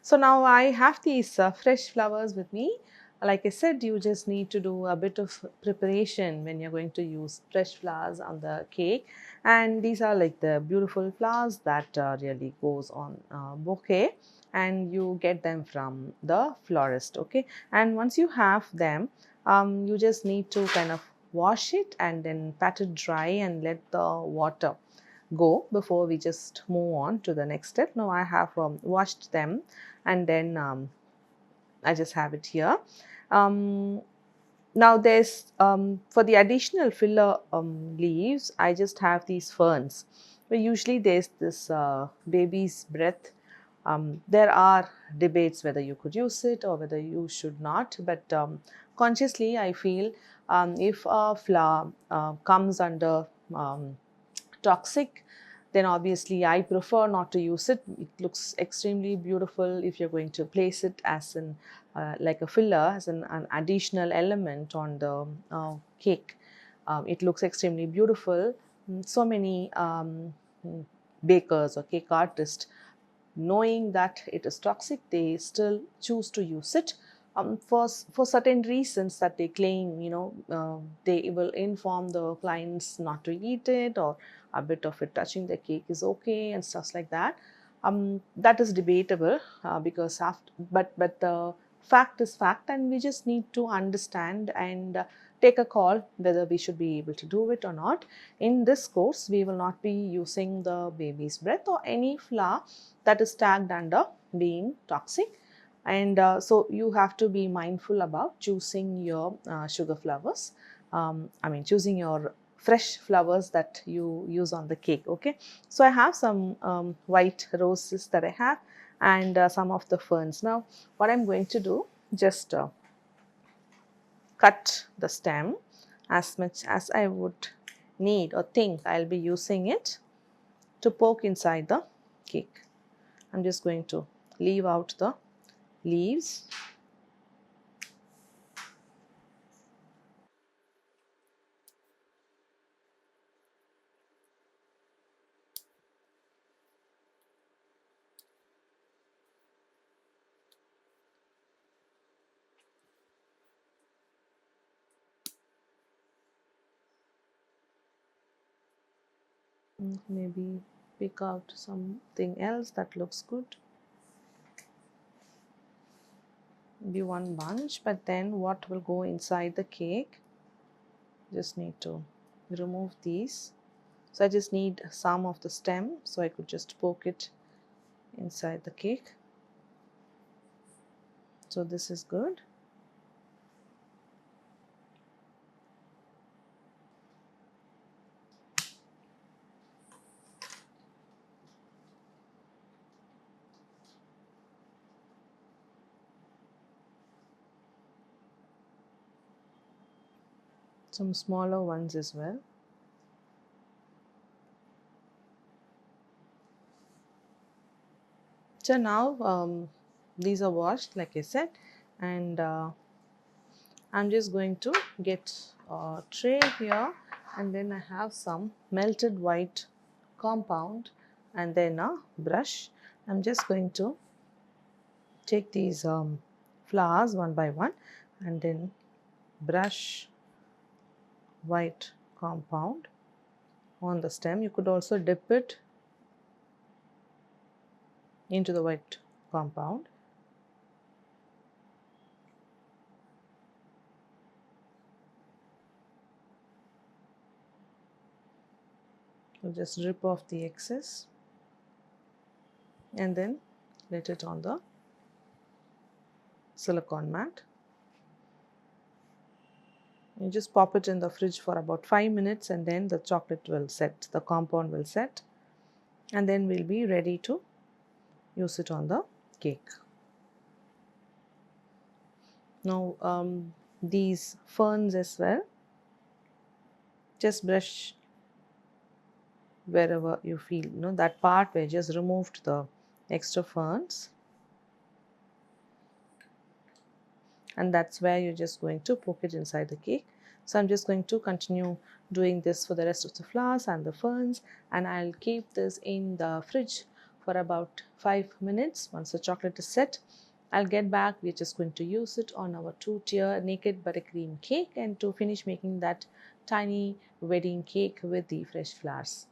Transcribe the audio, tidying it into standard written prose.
So now I have these fresh flowers with me. Like I said, you just need to do a bit of preparation when you're going to use fresh flowers on the cake. And these are like the beautiful flowers that really goes on bouquet, and you get them from the florist. Okay, and once you have them, you just need to kind of wash it and then pat it dry and let the water go before we just move on to the next step. Now I have washed them, and then I just have it here. Um, Now there's for the additional filler leaves, I just have these ferns. But usually there's this baby's breath. There are debates whether you could use it or whether you should not, but consciously I feel if a flower comes under toxic, then obviously I prefer not to use it. It looks extremely beautiful if you're going to place it as an like a filler, as an additional element on the cake. It looks extremely beautiful. So many bakers or cake artists, knowing that it is toxic, they still choose to use it for certain reasons that they claim. They will inform the clients not to eat it, or a bit of it touching the cake is okay and stuff like that. That is debatable because but the fact is fact, and we just need to understand and take a call whether we should be able to do it or not. In this course, we will not be using the baby's breath or any flour that is tagged under being toxic. And so you have to be mindful about choosing your sugar flowers. Choosing your fresh flowers that you use on the cake. Okay, so I have some white roses that I have, and some of the ferns. Now what I'm going to do, just cut the stem as much as I would need or think I'll be using it to poke inside the cake. I'm just going to leave out the leaves. Maybe pick out something else that looks good. Maybe one bunch, but then what will go inside the cake? Just need to remove these. So I just need some of the stem, so I could just poke it inside the cake. So this is good. Some smaller ones as well. So now these are washed, like I said, and I'm just going to get a tray here, and then I have some melted white compound and then a brush. I'm just going to take these flowers one by one and then brush white compound on the stem. You could also dip it into the white compound. So just rip off the excess and then let it on the silicone mat. You just pop it in the fridge for about 5 minutes, and then the chocolate will set, the compound will set, and then we'll be ready to use it on the cake. Now these ferns as well, just brush wherever you feel, that part where you just removed the extra ferns, and that's where you're just going to poke it inside the cake. So I'm just going to continue doing this for the rest of the flowers and the ferns, and I'll keep this in the fridge for about 5 minutes. Once the chocolate is set, I'll get back. We're just going to use it on our 2-tier naked buttercream cake and to finish making that tiny wedding cake with the fresh flowers.